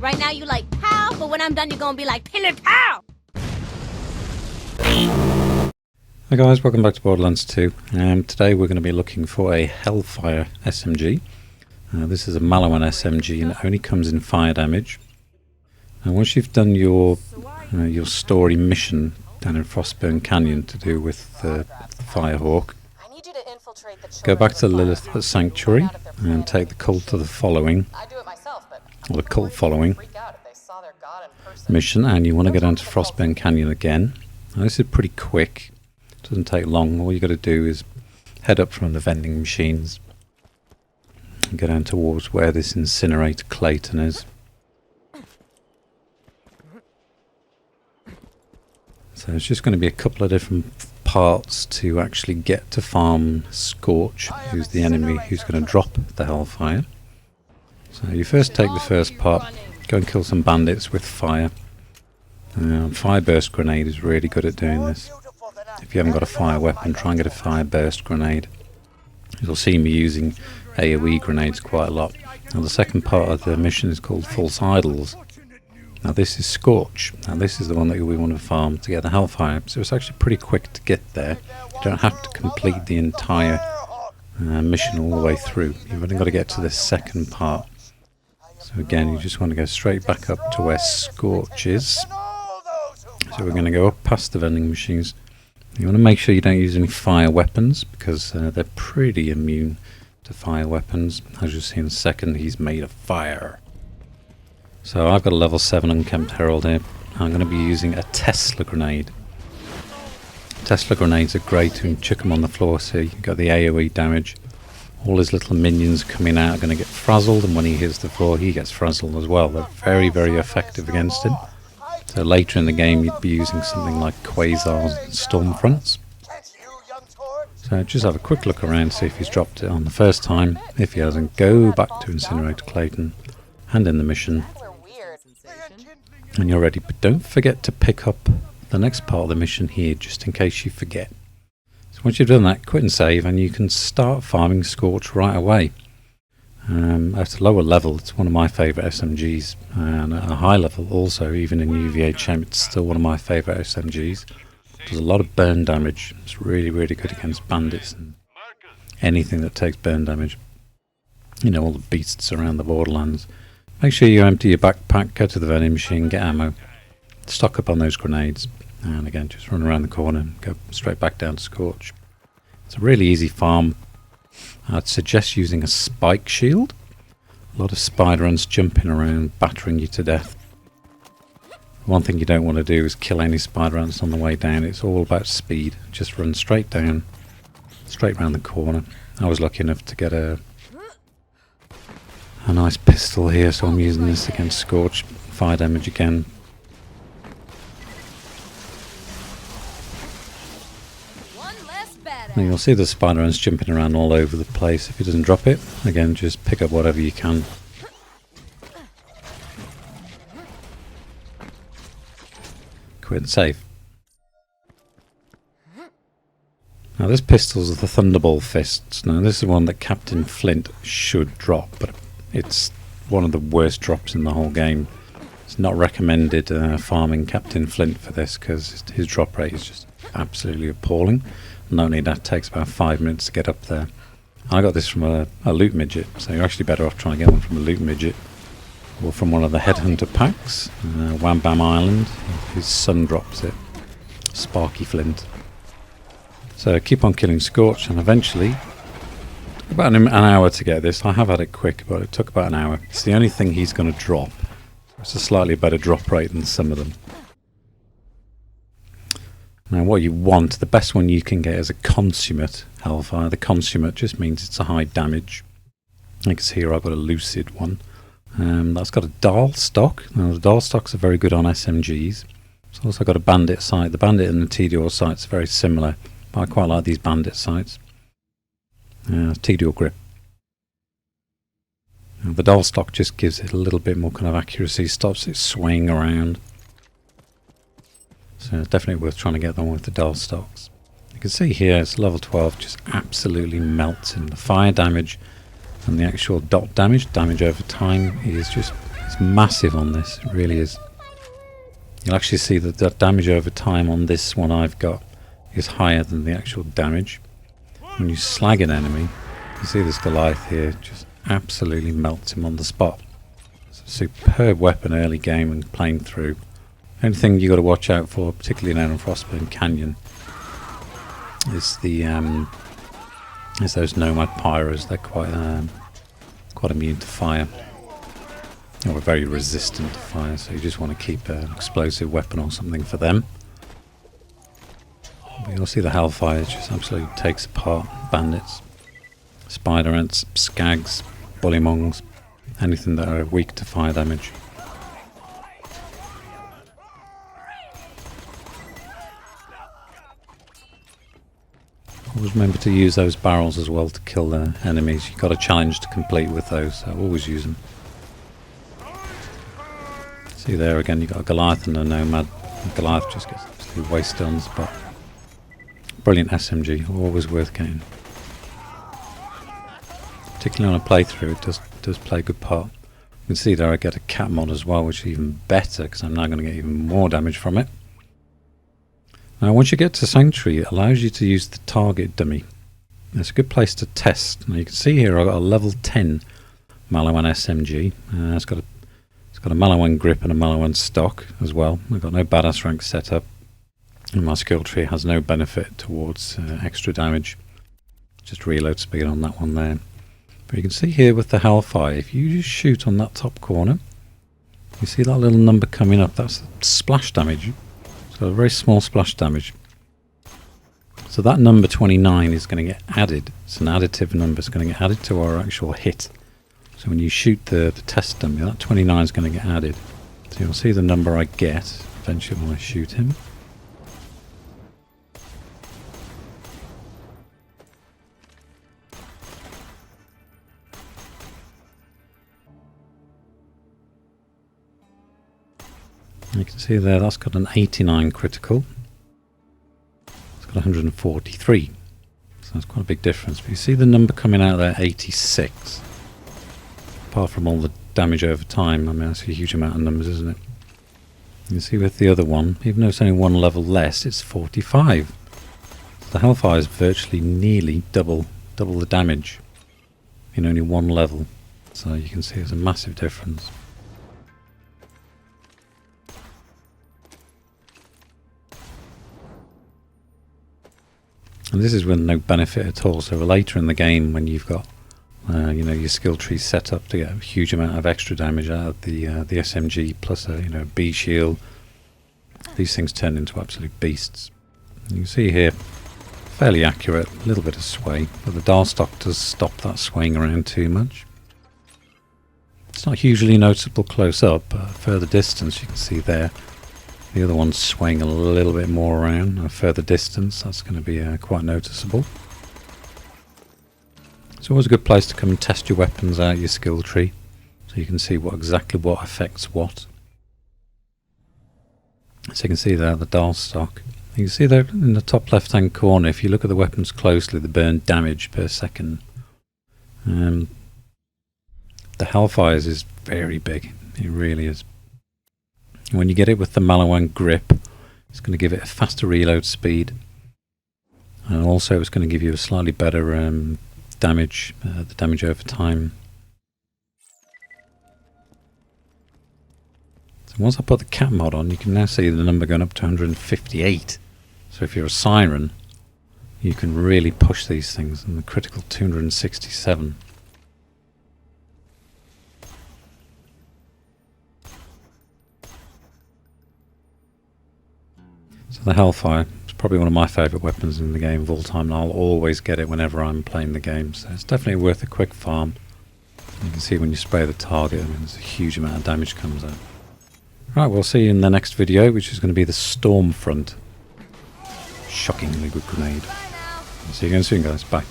Right now you like pow, but when I'm done you're gonna be like pillar pow! Hi guys, welcome back to Borderlands 2. Today we're going to be looking for a Hellfire SMG. This is a Malawan SMG and it only comes in fire damage. Now once you've done your story mission down in Frostburn Canyon to do with the Firehawk, go back to Lilith Sanctuary and take the Cult to the Following, or the Cult Following mission, and you want to go down to Frostburn Canyon again. Now this is pretty quick. Doesn't take long. All you got to do is head up from the vending machines and go down towards where this incinerator Clayton is. So it's just going to be a couple of different parts to actually get to farm Scorch, who's the enemy who's going to drop the Hellfire. So you first take the first part, go and kill some bandits with fire. Fire burst grenade is really good at doing this. If you haven't got a fire weapon, try and get a fire burst grenade. You'll see me using AoE grenades quite a lot. Now the second part of the mission is called False Idols. Now this is Scorch. Now this is the one that we want to farm to get the Hellfire. So it's actually pretty quick to get there. You don't have to complete the entire mission all the way through. You've only got to get to this second part. So again, you just want to go straight back up to where Scorch is. So we're going to go up past the vending machines. You want to make sure you don't use any fire weapons because they're pretty immune to fire weapons. As you'll see in a second, he's made of fire. So I've got a level 7 Unkempt Herald here. I'm going to be using a Tesla grenade. Tesla grenades are great. You can chuck them on the floor, so you've got the AoE damage. All his little minions coming out are going to get frazzled, and when he hits the floor he gets frazzled as well. They're very, very effective against him. So later in the game you'd be using something like Quasars and Stormfronts. So just have a quick look around, see if he's dropped it on the first time. If he hasn't, go back to Incinerator Clayton, hand in the mission, and you're ready. But don't forget to pick up the next part of the mission here, just in case you forget. So once you've done that, quit and save, and you can start farming Scorch right away. At a lower level, it's one of my favourite SMGs, and at a high level also, even in UVHM, it's still one of my favourite SMGs. Does a lot of burn damage. It's really, really good against bandits and anything that takes burn damage. You know, all the beasts around the Borderlands. Make sure you empty your backpack, go to the vending machine, get ammo, stock up on those grenades, and again, just run around the corner and go straight back down to Scorch. It's a really easy farm. I'd suggest using a spike shield. A lot of spider ants jumping around, battering you to death. One thing you don't want to do is kill any spider ants on the way down. It's all about speed. Just run straight down, straight round the corner. I was lucky enough to get a nice pistol here, so I'm using this against Scorch. Fire damage again. Now you'll see the spider ants jumping around all over the place. If he doesn't drop it, again, just pick up whatever you can. Quit and save. Now this pistol's the Thunderbolt Fists. Now this is one that Captain Flint should drop, but it's one of the worst drops in the whole game. It's not recommended farming Captain Flint for this because his drop rate is just absolutely appalling. Not only that, it takes about 5 minutes to get up there. I got this from a loot midget, so you're actually better off trying to get one from a loot midget or from one of the headhunter packs. Wham Bam Island, his son drops it. Sparky Flint. So keep on killing Scorch, and eventually, it took about an hour to get this. I have had it quick, but it took about an hour. It's the only thing he's going to drop. It's a slightly better drop rate than some of them. Now what you want, the best one you can get is a consummate Hellfire. The consummate just means it's a high damage. You can see here I've got a lucid one. That's got a Dahl stock. Now the Dahl stocks are very good on SMGs. It's also got a bandit sight. The bandit and the TDR sights are very similar, but I quite like these bandit sights. TDR grip. Now, the Dahl stock just gives it a little bit more kind of accuracy, stops it swaying around. So it's definitely worth trying to get the one with the Dahl stocks. You can see here it's level 12, just absolutely melts in. The fire damage and the actual dot damage over time is just It's massive on this, it really is. You'll actually see that the damage over time on this one I've got is higher than the actual damage. When you slag an enemy, you see this Goliath here just absolutely melts him on the spot. It's a superb weapon early game and playing through. The only thing you got to watch out for, particularly now in Frostburn Canyon, is those Nomad Pyros. They're quite immune to fire, or very resistant to fire. So you just want to keep an explosive weapon or something for them. But you'll see the Hellfire just absolutely takes apart bandits, spider ants, skags, bullymongs, anything that are weak to fire damage. Always remember to use those barrels as well to kill the enemies. You've got a challenge to complete with those, so always use them. See there again, you've got a Goliath and a Nomad. The Goliath just gets absolutely wasted on the spot. Brilliant SMG, always worth getting. Particularly on a playthrough, it does play a good part. You can see there I get a cat mod as well, which is even better because I'm now going to get even more damage from it. Now once you get to Sanctuary, it allows you to use the target dummy. It's a good place to test. Now you can see here I've got a level 10 Malawan SMG. It's got a Malawan grip and a Malawan stock as well. I've got no badass rank set up, and my skill tree has no benefit towards extra damage. Just reload speed on that one there. But you can see here with the Hellfire, if you just shoot on that top corner, you see that little number coming up. That's splash damage. So a very small splash damage. So that number 29 is going to get added. It's an additive number. It's going to get added to our actual hit. So when you shoot the test dummy, that 29 is going to get added. So you'll see the number I get eventually when I shoot him. You can see there that's got an 89 critical. It's got 143. So that's quite a big difference. But you see the number coming out there, 86. Apart from all the damage over time, I mean that's a huge amount of numbers, isn't it? You can see with the other one, even though it's only one level less, it's 45. The Hellfire is virtually nearly double the damage in only one level. So you can see there's a massive difference. And this is with no benefit at all. So later in the game, when you've got your skill tree set up to get a huge amount of extra damage out of the SMG plus a B shield, these things turn into absolute beasts. You can see here, fairly accurate, a little bit of sway, but the Darstock does stop that swaying around too much. It's not hugely noticeable close up, but further distance you can see there. The other one's swaying a little bit more around, a further distance, that's going to be quite noticeable. It's always a good place to come and test your weapons out, your skill tree, so you can see exactly what affects what. So you can see there the Darstock. You can see there in the top left hand corner, if you look at the weapons closely, the burn damage per second. The Hellfire's is very big, it really is. When you get it with the Malawan grip, it's going to give it a faster reload speed, and also it's going to give you a slightly better damage, the damage over time. So once I put the cat mod on, you can now see the number going up to 158. So if you're a Siren, you can really push these things, and the critical 267. So the Hellfire is probably one of my favourite weapons in the game of all time, and I'll always get it whenever I'm playing the game, so it's definitely worth a quick farm. You can see when you spray the target, I mean, there's a huge amount of damage comes out. Right, we'll see you in the next video, which is going to be the Stormfront. Shockingly good grenade. See you again soon, guys. Bye.